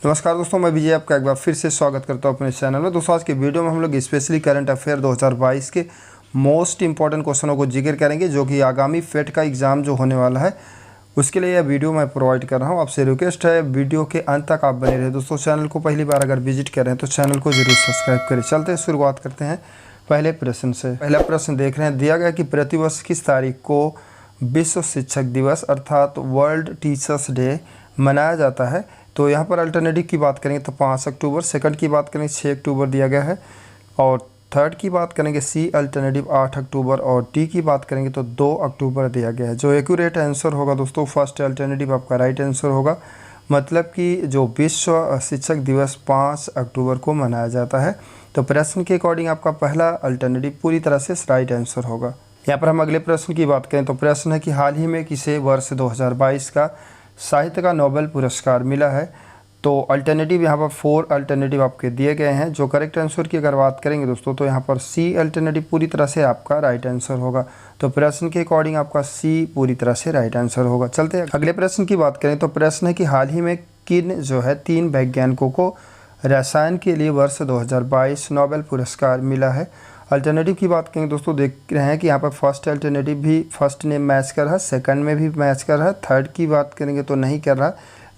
नमस्कार दोस्तों, मैं विजय आपका एक बार फिर से स्वागत करता हूं अपने चैनल में। दोस्तों आज के वीडियो में हम लोग स्पेशली करंट अफेयर 2022 के मोस्ट इंपॉर्टेंट क्वेश्चनों को जिक्र करेंगे, जो कि आगामी फेट का एग्ज़ाम जो होने वाला है उसके लिए यह वीडियो मैं प्रोवाइड कर रहा हूं। आपसे रिक्वेस्ट है वीडियो के अंत तक आप बने रहे। दोस्तों चैनल को पहली बार अगर विजिट कर रहे हैं तो चैनल को जरूर सब्सक्राइब करें। चलते हैं, शुरुआत करते हैं पहले प्रश्न से। पहला प्रश्न देख रहे हैं, दिया गया कि प्रतिवर्ष किस तारीख को विश्व शिक्षक दिवस अर्थात वर्ल्ड टीचर्स डे मनाया जाता है। तो यहाँ पर अल्टरनेटिव की बात करेंगे तो 5 अक्टूबर, सेकंड की बात करेंगे 6 अक्टूबर दिया गया है, और थर्ड की बात करेंगे सी अल्टरनेटिव 8 अक्टूबर, और डी की बात करेंगे तो 2 अक्टूबर दिया गया है। जो एक्यूरेट आंसर होगा दोस्तों फर्स्ट अल्टरनेटिव आपका राइट आंसर होगा। मतलब कि जो विश्व शिक्षक दिवस 5 अक्टूबर को मनाया जाता है। तो प्रश्न के अकॉर्डिंग आपका पहला अल्टरनेटिव पूरी तरह से राइट आंसर होगा। यहाँ पर हम अगले प्रश्न की बात करें तो प्रश्न है कि हाल ही में किसे वर्ष 2022 का साहित्य का नोबेल पुरस्कार मिला है। तो अल्टरनेटिव यहाँ पर 4 अल्टरनेटिव आपके दिए गए हैं। जो करेक्ट आंसर की अगर बात करेंगे दोस्तों तो यहाँ पर सी अल्टरनेटिव पूरी तरह से आपका राइट आंसर होगा। तो प्रश्न के अकॉर्डिंग आपका सी पूरी तरह से राइट आंसर होगा। चलते हैं अगले प्रश्न की बात करें तो प्रश्न है कि हाल ही में किन जो है 3 वैज्ञानिकों को रसायन के लिए वर्ष 2022 नोबेल पुरस्कार मिला है। अल्टरनेटिव की बात करेंगे दोस्तों, देख रहे हैं कि यहाँ पर फर्स्ट अल्टरनेटिव भी फर्स्ट नेम मैच कर रहा है, सेकंड में भी मैच कर रहा है, थर्ड की बात करेंगे तो नहीं कर रहा,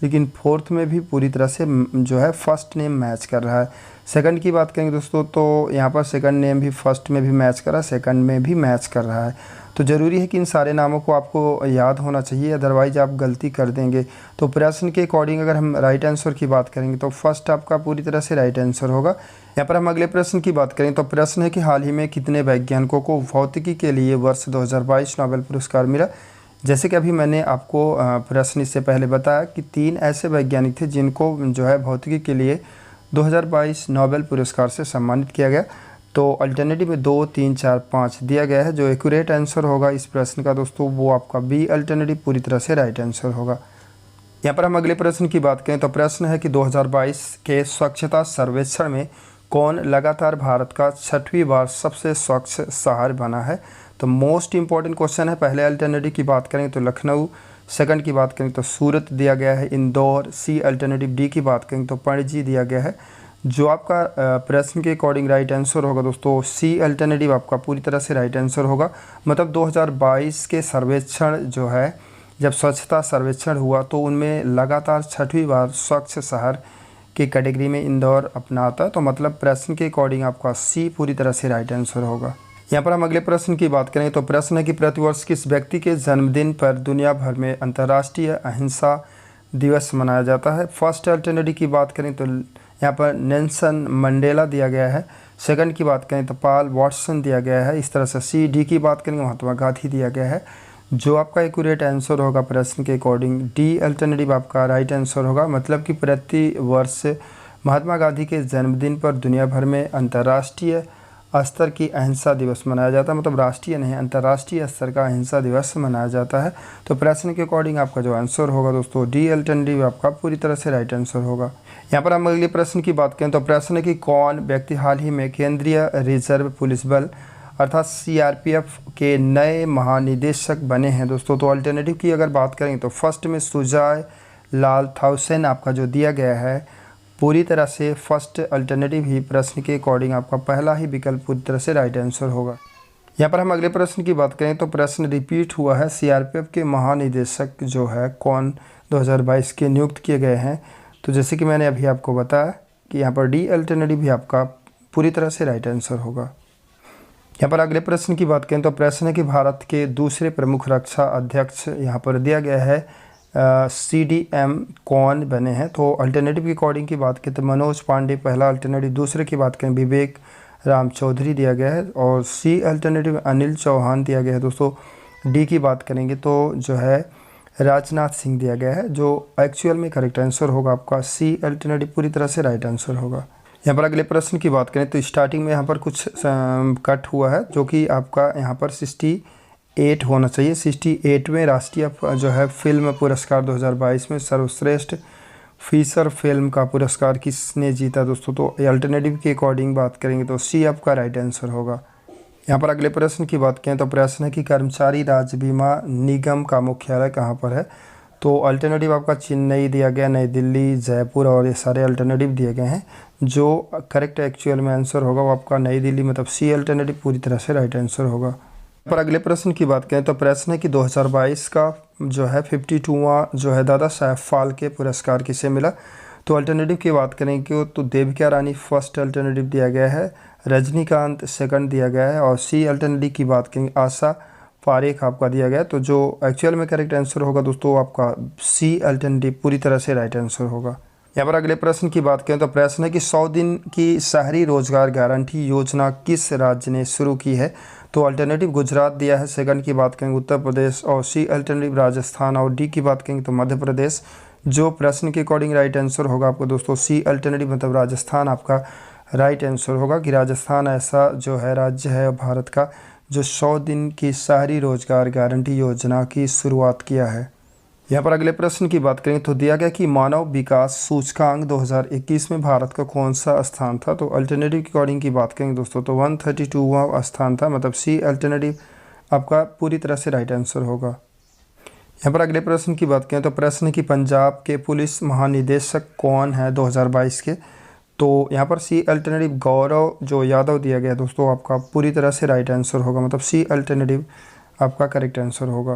लेकिन फोर्थ में भी पूरी तरह से जो है फर्स्ट नेम मैच कर रहा है। सेकंड की बात करेंगे दोस्तों तो यहाँ पर सेकंड नेम भी फर्स्ट में भी मैच कर रहा है, सेकंड में भी मैच कर रहा है। तो ज़रूरी है कि इन सारे नामों को आपको याद होना चाहिए, अदरवाइज आप गलती कर देंगे। तो प्रश्न के अकॉर्डिंग अगर हम राइट आंसर की बात करेंगे तो फर्स्ट आपका पूरी तरह से राइट आंसर होगा। यहाँ पर हम अगले प्रश्न की बात करें तो प्रश्न है कि हाल ही में कितने वैज्ञानिकों को भौतिकी के लिए वर्ष 2022 नोबेल पुरस्कार मिला। जैसे कि अभी मैंने आपको प्रश्न इससे पहले बताया कि 3 ऐसे वैज्ञानिक थे जिनको जो है भौतिकी के लिए 2022 नोबेल पुरस्कार से सम्मानित किया गया। तो अल्टरनेटिव में 2, 3, 4, 5 दिया गया है। जो एक्यूरेट आंसर होगा इस प्रश्न का दोस्तों वो आपका बी अल्टरनेटिव पूरी तरह से राइट आंसर होगा। यहाँ पर हम अगले प्रश्न की बात करें तो प्रश्न है कि 2022 के स्वच्छता सर्वेक्षण में कौन लगातार भारत का 6वीं बार सबसे स्वच्छ शहर बना है। तो मोस्ट इंपॉर्टेंट क्वेश्चन है। पहले अल्टरनेटिव की बात करें तो लखनऊ, सेकंड की बात करें तो सूरत दिया गया है, इंदौर, सी अल्टरनेटिव, डी की बात करें तो पणजी दिया गया है। जो आपका प्रश्न के अकॉर्डिंग राइट आंसर होगा दोस्तों सी अल्टरनेटिव आपका पूरी तरह से राइट आंसर होगा। मतलब 2022 के सर्वेक्षण जो है, जब स्वच्छता सर्वेक्षण हुआ तो उनमें लगातार 6वीं बार स्वच्छ शहर की कैटेगरी में इंदौर अपना आता है। तो मतलब प्रश्न के अकॉर्डिंग आपका सी पूरी तरह से राइट आंसर होगा। यहाँ पर हम अगले प्रश्न की बात करें तो प्रश्न है कि प्रतिवर्ष किस व्यक्ति के जन्मदिन पर दुनिया भर में अंतर्राष्ट्रीय अहिंसा दिवस मनाया जाता है। फर्स्ट अल्टरनेटिव की बात करें तो यहाँ पर नेल्सन मंडेला दिया गया है, सेकंड की बात करें तो पॉल वॉटसन दिया गया है। इस तरह से सी, डी की बात करेंगे महात्मा गांधी दिया गया है। जो आपका एक्यूरेट आंसर होगा प्रश्न के अकॉर्डिंग डी अल्टरनेटिव आपका राइट आंसर होगा। मतलब कि प्रति वर्ष महात्मा गांधी के जन्मदिन पर दुनिया भर में अंतर्राष्ट्रीय स्तर की अहिंसा दिवस मनाया जाता है। मतलब राष्ट्रीय नहीं, अंतर्राष्ट्रीय स्तर का अहिंसा दिवस मनाया जाता है। तो प्रश्न के अकॉर्डिंग आपका जो आंसर होगा दोस्तों डी अल्टरनेटिव आपका पूरी तरह से राइट आंसर होगा। यहाँ पर हम अगले प्रश्न की बात करें तो प्रश्न है कि कौन व्यक्ति हाल ही में केंद्रीय रिजर्व पुलिस बल अर्थात सीआरपीएफ के नए महानिदेशक बने हैं दोस्तों। तो अल्टरनेटिव की अगर बात करें तो फर्स्ट में सुजय लाल थाउसेन आपका जो दिया गया है पूरी तरह से फर्स्ट अल्टरनेटिव ही प्रश्न के अकॉर्डिंग आपका पहला ही विकल्प पूरी तरह से राइट आंसर होगा। यहाँ पर हम अगले प्रश्न की बात करें तो प्रश्न रिपीट हुआ है, सीआरपीएफ के महानिदेशक जो है कौन 2022 के नियुक्त किए गए हैं। तो जैसे कि मैंने अभी आपको बताया कि यहाँ पर डी अल्टरनेटिव भी आपका पूरी तरह से राइट आंसर होगा। यहाँ पर अगले प्रश्न की बात करें तो प्रश्न है कि भारत के दूसरे प्रमुख रक्षा अध्यक्ष यहाँ पर दिया गया है CDM कौन बने हैं। तो अल्टरनेटिव के अकॉर्डिंग की बात करें तो मनोज पांडे पहला अल्टरनेटिव, दूसरे की बात करें विवेक राम चौधरी दिया गया है, और सी अल्टरनेटिव अनिल चौहान दिया गया है दोस्तों। डी की बात करेंगे तो जो है राजनाथ सिंह दिया गया है। जो एक्चुअल में करेक्ट आंसर होगा आपका सी अल्टरनेटिव पूरी तरह से राइट आंसर होगा। यहाँ पर अगले प्रश्न की बात करें तो स्टार्टिंग में यहाँ पर कुछ कट हुआ है जो कि आपका यहाँ पर 68 होना चाहिए। 68वें राष्ट्रीय जो है फिल्म पुरस्कार 2022 में सर्वश्रेष्ठ फीचर फिल्म का पुरस्कार किसने जीता दोस्तों। तो अल्टरनेटिव के अकॉर्डिंग बात करेंगे तो सी आपका राइट आंसर होगा। यहाँ पर अगले प्रश्न की बात करें तो प्रश्न है कि कर्मचारी राज्य बीमा निगम का मुख्यालय कहाँ पर है। तो अल्टरनेटिव आपका चेन्नई दिया गया, नई दिल्ली, जयपुर और ये सारे अल्टरनेटिव दिए गए हैं। जो करेक्ट एक्चुअल में आंसर होगा वो आपका नई दिल्ली मतलब सी अल्टरनेटिव पूरी तरह से राइट आंसर होगा। पर अगले प्रश्न की बात करें तो प्रश्न है कि 2022 का जो है 52वां जो है दादा साहेब फाल्के पुरस्कार किसे मिला। तो अल्टरनेटिव की बात करेंगे तो देविका रानी फर्स्ट अल्टरनेटिव दिया गया है, रजनीकांत सेकंड दिया गया है और सी अल्टरनेटिव की बात करेंगे आशा पारेख आपका दिया गया है। तो जो एक्चुअल में करेक्ट आंसर होगा दोस्तों आपका सी अल्टरनेटिव पूरी तरह से राइट आंसर होगा। यहाँ पर अगले प्रश्न की बात करें तो प्रश्न है कि 100 दिन की शहरी रोजगार गारंटी योजना किस राज्य ने शुरू की है। तो अल्टरनेटिव गुजरात दिया है, सेकंड की बात करेंगे उत्तर प्रदेश और सी अल्टरनेटिव राजस्थान और डी की बात करेंगे तो मध्य प्रदेश। जो प्रश्न के अकॉर्डिंग राइट आंसर होगा आपको दोस्तों सी अल्टरनेटिव मतलब राजस्थान आपका राइट आंसर होगा कि राजस्थान ऐसा जो है राज्य है भारत का जो 100 दिन की शहरी रोजगार गारंटी योजना की शुरुआत किया है। यहाँ पर अगले प्रश्न की बात करें तो दिया गया कि मानव विकास सूचकांक 2021 में भारत का कौन सा स्थान था। तो अल्टरनेटिव के अकॉर्डिंग की बात करेंगे दोस्तों तो 132वां स्थान था मतलब सी अल्टरनेटिव आपका पूरी तरह से राइट आंसर होगा। यहाँ पर अगले प्रश्न की बात करें तो प्रश्न की पंजाब के पुलिस महानिदेशक कौन है 2022 के। तो यहाँ पर सी अल्टरनेटिव गौरव जो यादव दिया गया दोस्तों आपका पूरी तरह से राइट आंसर होगा मतलब सी अल्टरनेटिव आपका करेक्ट आंसर होगा।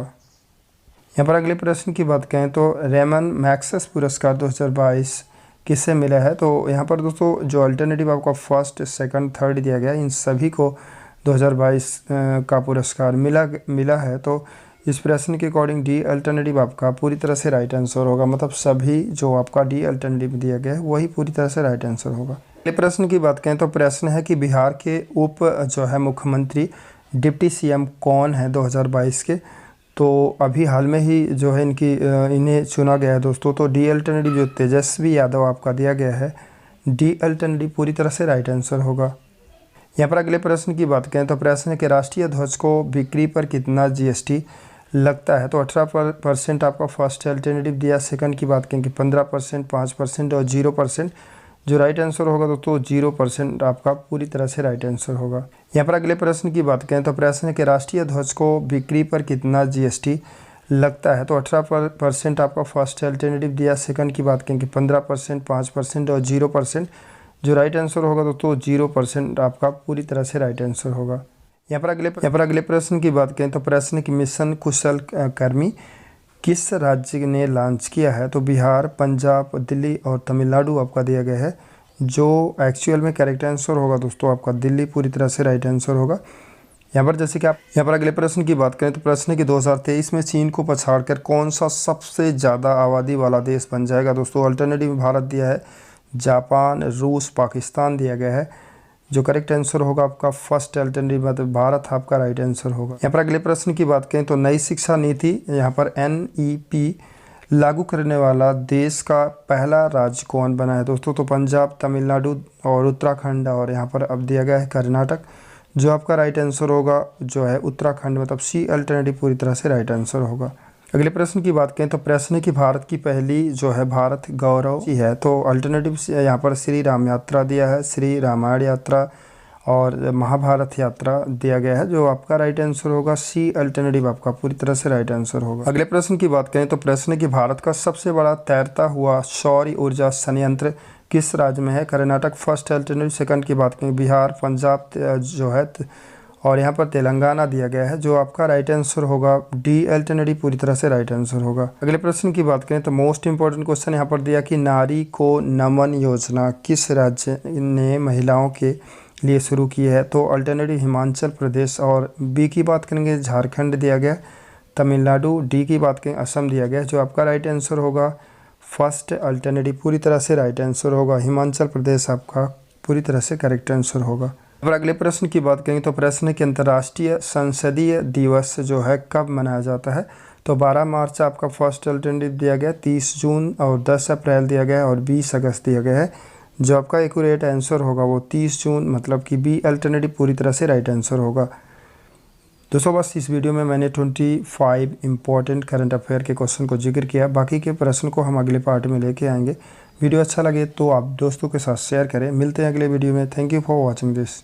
यहाँ पर अगले प्रश्न की बात करें तो रेमन मैग्सेस पुरस्कार 2022 किससे मिला है। तो यहाँ पर दोस्तों जो अल्टरनेटिव आपका फर्स्ट सेकंड थर्ड दिया गया इन सभी को 2022 का पुरस्कार मिला है। तो इस प्रश्न के अकॉर्डिंग डी अल्टरनेटिव आपका पूरी तरह से राइट आंसर होगा मतलब सभी जो आपका डी अल्टरनेटिव दिया गया है वही पूरी तरह से राइट आंसर होगा। अगले प्रश्न की बात करें तो प्रश्न है कि बिहार के उप जो है मुख्यमंत्री डिप्टी सीएम कौन है 2022 के। तो अभी हाल में ही जो है इन्हें चुना गया है दोस्तों। तो डी अल्टरनेटिव जो तेजस्वी यादव आपका दिया गया है डी अल्टरनेटिव पूरी तरह से राइट आंसर होगा। यहाँ पर अगले प्रश्न की बात करें तो प्रश्न है कि राष्ट्रीय ध्वज को बिक्री पर कितना जीएसटी लगता है। तो 18% आपका फर्स्ट अल्टरनेटिव दिया, सेकंड की बात करें कि 15%, 5% और 0%। जो राइट आंसर होगा दोस्तों 0% आपका पूरी तरह से राइट आंसर होगा। यहाँ पर अगले प्रश्न की बात करें तो प्रश्न है कि राष्ट्रीय ध्वज को बिक्री पर कितना जीएसटी लगता है। तो 18% आपका फर्स्ट अल्टरनेटिव दिया, सेकंड की बात करें कि 15%, 5% और 0%। जो राइट आंसर होगा दोस्तों 0% आपका पूरी तरह से राइट आंसर होगा। यहाँ पर अगले प्रश्न की बात करें तो प्रश्न की मिशन कुशल कर्मी किस राज्य ने लॉन्च किया है। तो बिहार, पंजाब, दिल्ली और तमिलनाडु आपका दिया गया है। जो एक्चुअल में करेक्ट आंसर होगा दोस्तों आपका दिल्ली पूरी तरह से राइट आंसर होगा। यहाँ पर जैसे कि आप यहाँ पर अगले प्रश्न की बात करें तो प्रश्न की 2023 में चीन को पछाड़कर कौन सा सबसे ज़्यादा आबादी वाला देश बन जाएगा। दोस्तों अल्टरनेटिव भारत दिया है, जापान, रूस, पाकिस्तान दिया गया है। जो करेक्ट आंसर होगा आपका फर्स्ट अल्टरनेटिव मतलब भारत आपका राइट आंसर होगा। यहाँ पर अगले प्रश्न की बात करें तो नई शिक्षा नीति यहाँ पर NEP लागू करने वाला देश का पहला राज्य कौन बना है दोस्तों। तो पंजाब, तमिलनाडु और उत्तराखंड और यहाँ पर अब दिया गया है कर्नाटक। जो आपका राइट आंसर होगा जो है उत्तराखंड मतलब सी अल्टरनेटिव पूरी तरह से राइट आंसर होगा। अगले प्रश्न की बात करें तो प्रश्न है कि भारत की पहली जो है भारत गौरव की है। तो अल्टरनेटिव यहाँ पर श्री राम यात्रा दिया है, श्री रामायण यात्रा और महाभारत यात्रा दिया गया है। जो आपका राइट आंसर होगा सी अल्टरनेटिव आपका पूरी तरह से राइट आंसर होगा। अगले प्रश्न की बात करें तो प्रश्न है कि भारत का सबसे बड़ा तैरता हुआ सौर ऊर्जा संयंत्र किस राज्य में है। कर्नाटक फर्स्ट अल्टरनेटिव, सेकंड की बात करें बिहार, पंजाब जो है और यहाँ पर तेलंगाना दिया गया है। जो आपका राइट आंसर होगा डी अल्टरनेटिव पूरी तरह से राइट आंसर होगा। अगले प्रश्न की बात करें तो मोस्ट इंपॉर्टेंट क्वेश्चन यहाँ पर दिया कि नारी को नमन योजना किस राज्य ने महिलाओं के लिए शुरू की है। तो अल्टरनेटिव हिमाचल प्रदेश और बी की बात करेंगे झारखंड दिया गया, तमिलनाडु, डी की बात करें असम दिया गया। जो आपका राइट आंसर होगा फर्स्ट अल्टरनेटिव पूरी तरह से राइट आंसर होगा, हिमाचल प्रदेश आपका पूरी तरह से करेक्ट आंसर होगा। अब अगले प्रश्न की बात करेंगे तो प्रश्न के अंतर्राष्ट्रीय संसदीय दिवस जो है कब मनाया जाता है। तो 12 मार्च आपका फर्स्ट अल्टरनेटिव दिया गया, 30 जून और 10 अप्रैल दिया गया और 20 अगस्त दिया गया है। जो आपका एक्यूरेट आंसर होगा वो 30 जून मतलब कि बी अल्टरनेटिव पूरी तरह से राइट आंसर होगा। दोस्तों बस इस वीडियो में मैंने 25 इंपॉर्टेंट करंट अफेयर के क्वेश्चन को जिक्र किया। बाकी के प्रश्न को हम अगले पार्ट में लेके आएंगे। वीडियो अच्छा लगे तो आप दोस्तों के साथ शेयर करें। मिलते हैं अगले वीडियो में। Thank you for watching this.